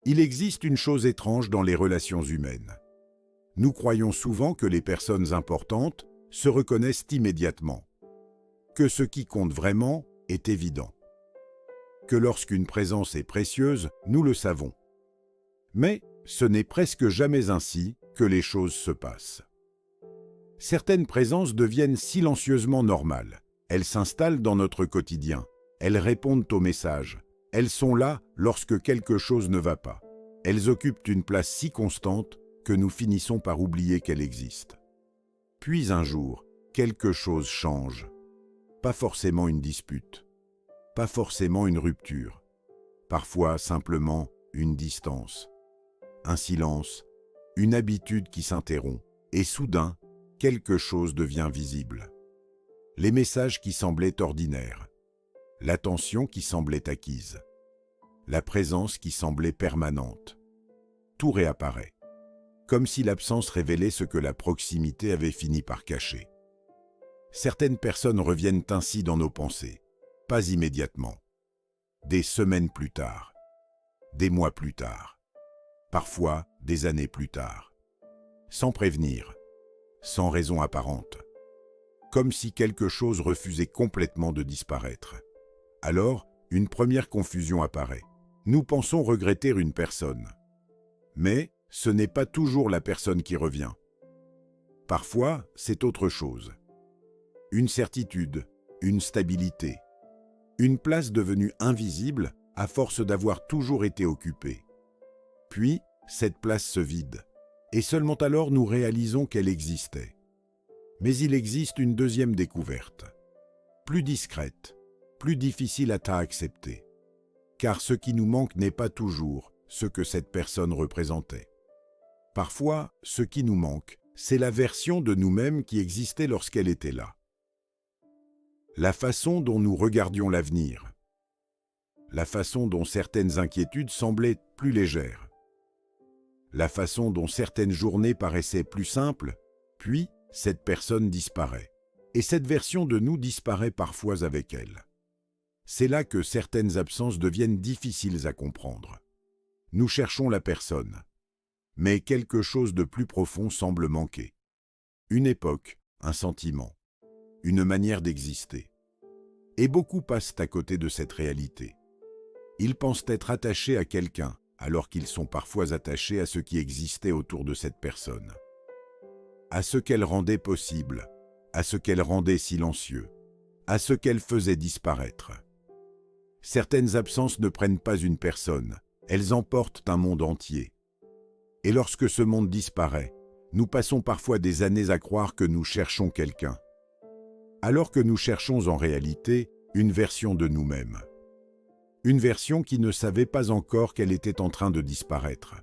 Il existe une chose étrange dans les relations humaines. Nous croyons souvent que les personnes importantes se reconnaissent immédiatement, que ce qui compte vraiment est évident, que lorsqu'une présence est précieuse, nous le savons. Mais ce n'est presque jamais ainsi que les choses se passent. Certaines présences deviennent silencieusement normales. Elles s'installent dans notre quotidien. Elles répondent aux messages. Elles sont là lorsque quelque chose ne va pas. Elles occupent une place si constante que nous finissons par oublier qu'elle existe. Puis un jour, quelque chose change. Pas forcément une dispute, pas forcément une rupture, parfois simplement une distance, un silence, une habitude qui s'interrompt, et soudain, quelque chose devient visible. Les messages qui semblaient ordinaires, l'attention qui semblait acquise, la présence qui semblait permanente. Tout réapparaît, comme si l'absence révélait ce que la proximité avait fini par cacher. Certaines personnes reviennent ainsi dans nos pensées, pas immédiatement, des semaines plus tard, des mois plus tard, parfois des années plus tard, sans prévenir, sans raison apparente, comme si quelque chose refusait complètement de disparaître. Alors, une première confusion apparaît. Nous pensons regretter une personne. Mais ce n'est pas toujours la personne qui revient. Parfois, c'est autre chose. Une certitude, une stabilité, une place devenue invisible à force d'avoir toujours été occupée. Puis, cette place se vide, et seulement alors nous réalisons qu'elle existait. Mais il existe une deuxième découverte, plus discrète, plus difficile à accepter, car ce qui nous manque n'est pas toujours ce que cette personne représentait. Parfois, ce qui nous manque, c'est la version de nous-mêmes qui existait lorsqu'elle était là. La façon dont nous regardions l'avenir, la façon dont certaines inquiétudes semblaient plus légères, la façon dont certaines journées paraissaient plus simples, puis cette personne disparaît, et cette version de nous disparaît parfois avec elle. C'est là que certaines absences deviennent difficiles à comprendre. Nous cherchons la personne, mais quelque chose de plus profond semble manquer. Une époque, un sentiment, une manière d'exister. Et beaucoup passent à côté de cette réalité. Ils pensent être attachés à quelqu'un, alors qu'ils sont parfois attachés à ce qui existait autour de cette personne. À ce qu'elle rendait possible, à ce qu'elle rendait silencieux, à ce qu'elle faisait disparaître. Certaines absences ne prennent pas une personne, elles emportent un monde entier. Et lorsque ce monde disparaît, nous passons parfois des années à croire que nous cherchons quelqu'un, alors que nous cherchons en réalité une version de nous-mêmes. Une version qui ne savait pas encore qu'elle était en train de disparaître.